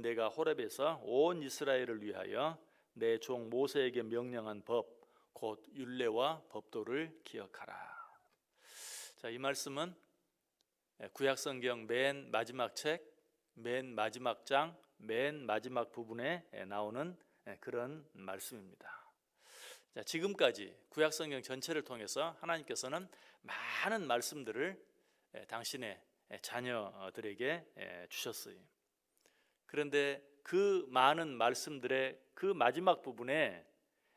내가 호렙에서 온 이스라엘을 위하여 내 종 모세에게 명령한 법 곧 율례와 법도를 기억하라. 자, 이 말씀은 구약 성경 맨 마지막 책, 맨 마지막 장, 맨 마지막 부분에 나오는 그런 말씀입니다. 자, 지금까지 구약 성경 전체를 통해서 하나님께서는 많은 말씀들을 당신의 자녀들에게 주셨어요. 그런데 그 많은 말씀들의 그 마지막 부분에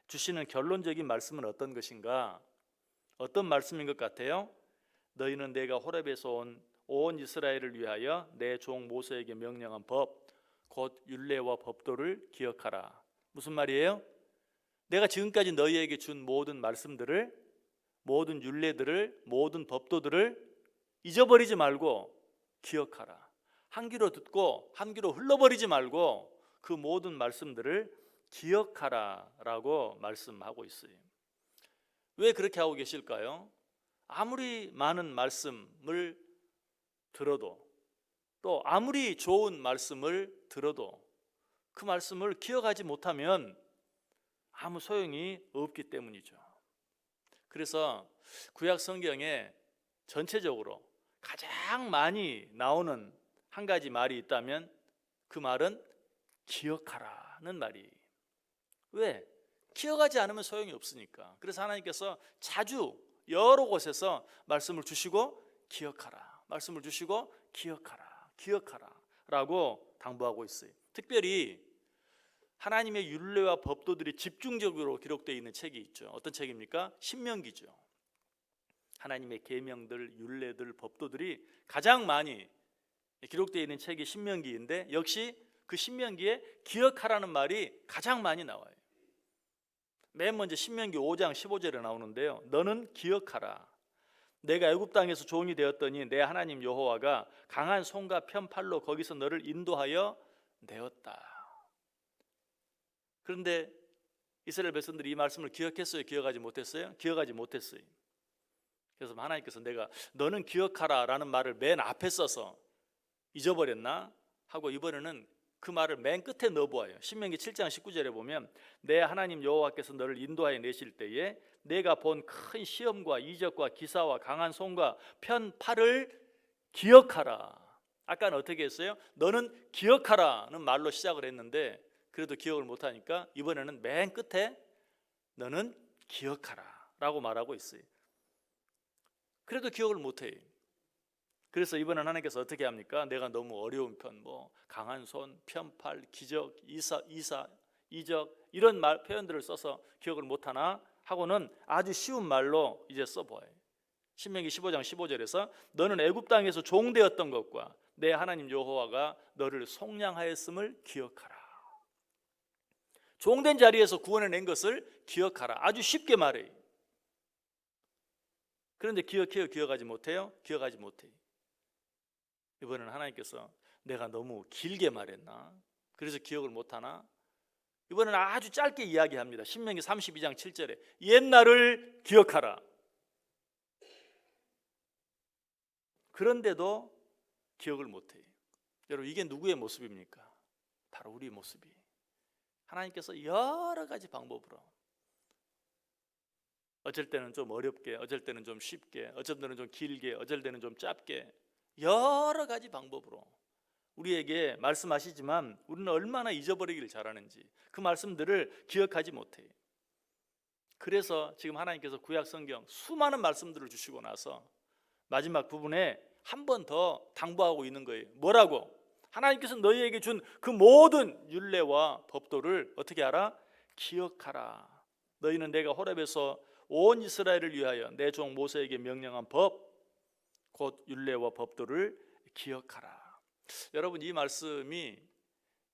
주시는 결론적인 말씀은 어떤 것인가? 어떤 말씀인 것 같아요? 너희는 내가 호렙에서 온 이스라엘을 위하여 내 종 모세에게 명령한 법 곧 율례와 법도를 기억하라. 무슨 말이에요? 내가 지금까지 너희에게 준 모든 말씀들을, 모든 율례들을, 모든 법도들을 잊어버리지 말고 기억하라. 한 귀로 듣고 한 귀로 흘러버리지 말고 그 모든 말씀들을 기억하라라고 말씀하고 있어요. 왜 그렇게 하고 계실까요? 아무리 많은 말씀을 들어도, 또 아무리 좋은 말씀을 들어도 그 말씀을 기억하지 못하면 아무 소용이 없기 때문이죠. 그래서 구약 성경에 전체적으로 가장 많이 나오는 한 가지 말이 있다면 그 말은 기억하라는 말이에요. 왜? 기억하지 않으면 소용이 없으니까. 그래서 하나님께서 자주 여러 곳에서 말씀을 주시고 기억하라, 말씀을 주시고 기억하라, 기억하라 라고 당부하고 있어요. 특별히 하나님의 율례와 법도들이 집중적으로 기록되어 있는 책이 있죠. 어떤 책입니까? 신명기죠. 하나님의 계명들, 율례들, 법도들이 가장 많이 기록되어 있는 책이 신명기인데, 역시 그 신명기에 기억하라는 말이 가장 많이 나와요. 맨 먼저 신명기 5장 15절에 나오는데요, 너는 기억하라. 내가 애굽 땅에서 종이 되었더니 내 하나님 여호와가 강한 손과 편팔로 거기서 너를 인도하여 내었다. 그런데 이스라엘 백성들이 이 말씀을 기억했어요? 기억하지 못했어요? 기억하지 못했어요. 그래서 하나님께서 내가 너는 기억하라 라는 말을 맨 앞에 써서 잊어버렸나 하고 이번에는 그 말을 맨 끝에 넣어보아요. 신명기 7장 19절에 보면 내 하나님 여호와께서 너를 인도하여 내실 때에 내가 본 큰 시험과 이적과 기사와 강한 손과 편팔을 기억하라. 아까는 어떻게 했어요? 너는 기억하라는 말로 시작을 했는데 그래도 기억을 못하니까 이번에는 맨 끝에 너는 기억하라 라고 말하고 있어요. 그래도 기억을 못해요. 그래서 이번엔 하나님께서 어떻게 합니까? 내가 너무 어려운 편, 강한 손, 편팔, 기적, 이적 이런 말 표현들을 써서 기억을 못하나 하고는 아주 쉬운 말로 이제 써보아요. 신명기 15장 15절에서 너는 애굽 땅에서 종되었던 것과 내 하나님 여호와가 너를 속량하였음을 기억하라. 종된 자리에서 구원해낸 것을 기억하라. 아주 쉽게 말해요. 그런데 기억해요? 기억하지 못해요? 기억하지 못해요. 이번에는 하나님께서 내가 너무 길게 말했나? 그래서 기억을 못하나? 이번에는 아주 짧게 이야기합니다. 신명기 32장 7절에 옛날을 기억하라. 그런데도 기억을 못해요. 여러분, 이게 누구의 모습입니까? 바로 우리 모습이에요. 하나님께서 여러 가지 방법으로, 어쩔 때는 좀 어렵게, 어쩔 때는 좀 쉽게, 어쩔 때는 좀 길게, 어쩔 때는 좀 짧게, 여러 가지 방법으로 우리에게 말씀하시지만 우리는 얼마나 잊어버리기를 잘하는지 그 말씀들을 기억하지 못해요. 그래서 지금 하나님께서 구약 성경 수많은 말씀들을 주시고 나서 마지막 부분에 한 번 더 당부하고 있는 거예요. 뭐라고? 하나님께서 너희에게 준 그 모든 율례와 법도를 어떻게 하라? 기억하라. 너희는 내가 호렙에서 온 이스라엘을 위하여 내 종 모세에게 명령한 법 곧 율례와 법도를 기억하라. 여러분, 이 말씀이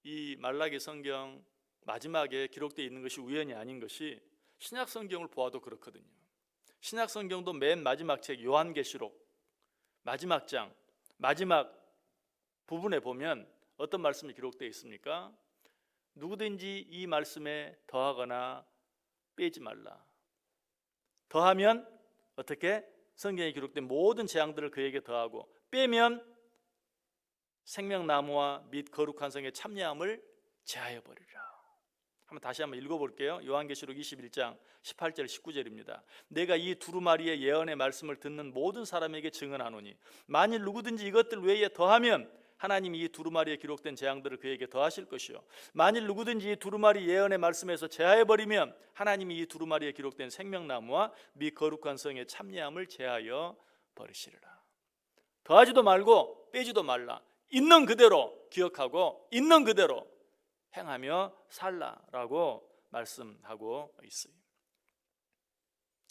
이 말라기 성경 마지막에 기록되어 있는 것이 우연이 아닌 것이 신약 성경을 보아도 그렇거든요. 신약 성경도 맨 마지막 책 요한계시록 마지막 장 마지막 부분에 보면 어떤 말씀이 기록되어 있습니까? 누구든지 이 말씀에 더하거나 빼지 말라. 더하면 어떻게? 성경에 기록된 모든 재앙들을 그에게 더하고 빼면 생명나무와 및 거룩한 성의 참여함을 제하여 버리라. 다시 한번 읽어볼게요. 요한계시록 21장 18절 19절입니다. 내가 이 두루마리의 예언의 말씀을 듣는 모든 사람에게 증언하노니 만일 누구든지 이것들 외에 더하면 하나님이 이 두루마리에 기록된 재앙들을 그에게 더하실 것이요 만일 누구든지 이 두루마리 예언의 말씀에서 제하여버리면 하나님이 이 두루마리에 기록된 생명나무와 및 거룩한 성의 참여함을 제하여 버리시리라. 더하지도 말고 빼지도 말라. 있는 그대로 기억하고 있는 그대로 행하며 살라라고 말씀하고 있어요.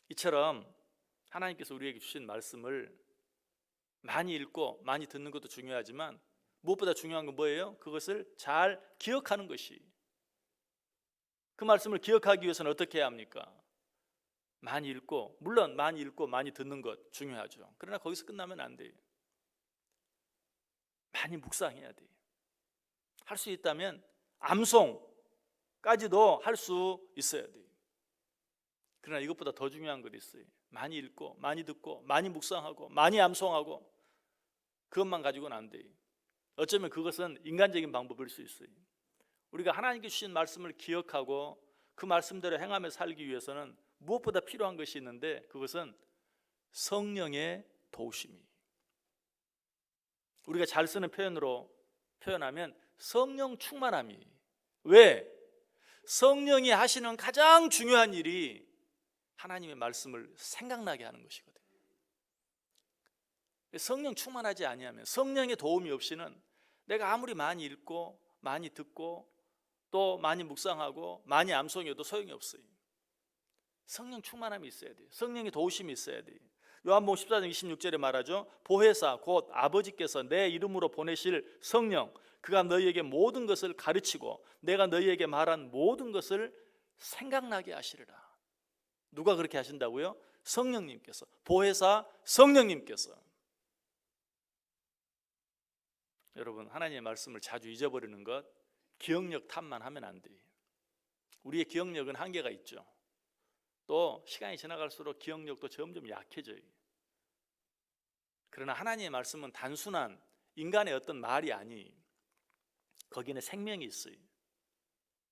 이처럼 하나님께서 우리에게 주신 말씀을 많이 읽고 많이 듣는 것도 중요하지만 무엇보다 중요한 건 뭐예요? 그것을 잘 기억하는 것이. 그 말씀을 기억하기 위해서는 어떻게 해야 합니까? 많이 읽고, 물론 많이 읽고 많이 듣는 것 중요하죠. 그러나 거기서 끝나면 안 돼요. 많이 묵상해야 돼요. 할 수 있다면 암송까지도 할 수 있어야 돼요. 그러나 이것보다 더 중요한 것이 있어요. 많이 읽고 많이 듣고 많이 묵상하고 많이 암송하고 그것만 가지고는 안 돼요. 어쩌면 그것은 인간적인 방법일 수 있어요. 우리가 하나님께 주신 말씀을 기억하고 그 말씀대로 행하며 살기 위해서는 무엇보다 필요한 것이 있는데 그것은 성령의 도우심이. 우리가 잘 쓰는 표현으로 표현하면 성령 충만함이. 왜? 성령이 하시는 가장 중요한 일이 하나님의 말씀을 생각나게 하는 것이거든요. 성령 충만하지 아니하면, 성령의 도움이 없이는 내가 아무리 많이 읽고 많이 듣고 또 많이 묵상하고 많이 암송해도 소용이 없어요. 성령 충만함이 있어야 돼요. 성령의 도우심이 있어야 돼요. 요한복음 14장 26절에 말하죠. 보혜사 곧 아버지께서 내 이름으로 보내실 성령, 그가 너희에게 모든 것을 가르치고 내가 너희에게 말한 모든 것을 생각나게 하시리라. 누가 그렇게 하신다고요? 성령님께서. 보혜사 성령님께서. 여러분, 하나님의 말씀을 자주 잊어버리는 것, 기억력 탓만 하면 안 돼요. 우리의 기억력은 한계가 있죠. 또 시간이 지나갈수록 기억력도 점점 약해져요. 그러나 하나님의 말씀은 단순한 인간의 어떤 말이 아니에요. 거기는 생명이 있어요.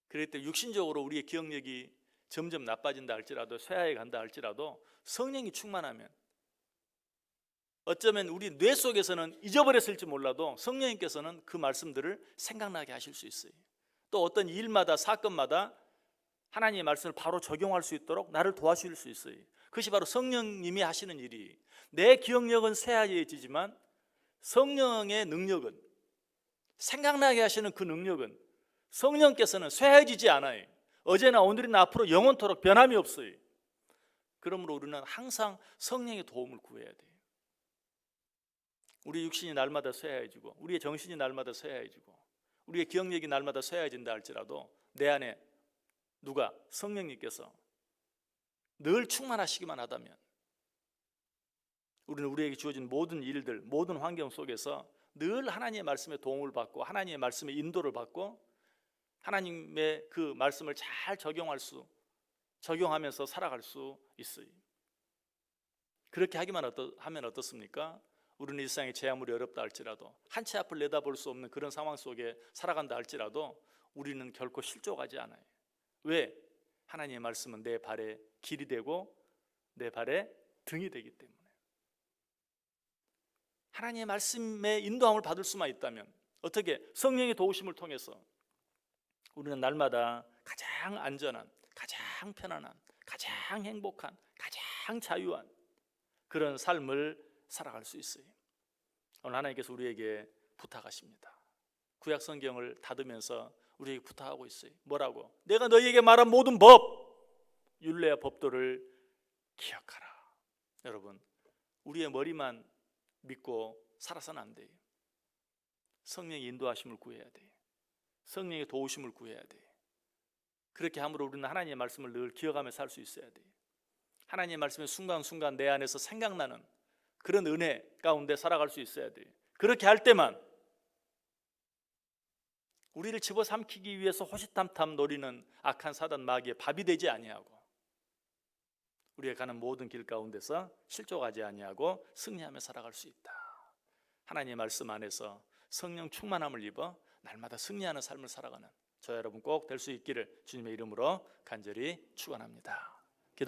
그럴 때 육신적으로 우리의 기억력이 점점 나빠진다 할지라도, 쇠하게 간다 할지라도 성령이 충만하면, 어쩌면 우리 뇌 속에서는 잊어버렸을지 몰라도 성령님께서는 그 말씀들을 생각나게 하실 수 있어요. 또 어떤 일마다, 사건마다 하나님의 말씀을 바로 적용할 수 있도록 나를 도와주실 수 있어요. 그것이 바로 성령님이 하시는 일이. 내 기억력은 쇠하해지지만 성령의 능력은, 생각나게 하시는 그 능력은 성령께서는 쇠해지지 않아요. 어제나 오늘이나 앞으로 영원토록 변함이 없어요. 그러므로 우리는 항상 성령의 도움을 구해야 돼요. 우리 육신이 날마다 쇠해지고 우리의 정신이 날마다 쇠해지고 우리의 기억력이 날마다 쇠해진다 할지라도 내 안에 누가? 성령님께서 늘 충만하시기만 하다면 우리는 우리에게 주어진 모든 일들, 모든 환경 속에서 늘 하나님의 말씀의 도움을 받고 하나님의 말씀의 인도를 받고 하나님의 그 말씀을 잘 적용하면서 살아갈 수 있어요. 그렇게 하면 어떻습니까? 우리는 일상의 재아무리 어렵다 할지라도, 한 치 앞을 내다볼 수 없는 그런 상황 속에 살아간다 할지라도 우리는 결코 실족하지 않아요. 왜? 하나님의 말씀은 내 발에 길이 되고 내 발에 등이 되기 때문에. 하나님의 말씀의 인도함을 받을 수만 있다면, 어떻게? 성령의 도우심을 통해서 우리는 날마다 가장 안전한, 가장 편안한, 가장 행복한, 가장 자유한 그런 삶을 살아갈 수 있어요. 오늘 하나님께서 우리에게 부탁하십니다. 구약 성경을 닫으면서 우리에게 부탁하고 있어요. 뭐라고? 내가 너희에게 말한 모든 법, 율례와 법도를 기억하라. 여러분, 우리의 머리만 믿고 살아서는 안 돼요. 성령의 인도하심을 구해야 돼요. 성령의 도우심을 구해야 돼요. 그렇게 함으로 우리는 하나님의 말씀을 늘 기억하며 살 수 있어야 돼요. 하나님의 말씀이 순간순간 내 안에서 생각나는 그런 은혜 가운데 살아갈 수 있어야 돼요. 그렇게 할 때만 우리를 집어삼키기 위해서 호시탐탐 노리는 악한 사단 마귀의 밥이 되지 아니하고 우리가 가는 모든 길 가운데서 실족하지 아니하고 승리하며 살아갈 수 있다. 하나님의 말씀 안에서 성령 충만함을 입어 날마다 승리하는 삶을 살아가는 저 여러분 꼭 될 수 있기를 주님의 이름으로 간절히 축원합니다.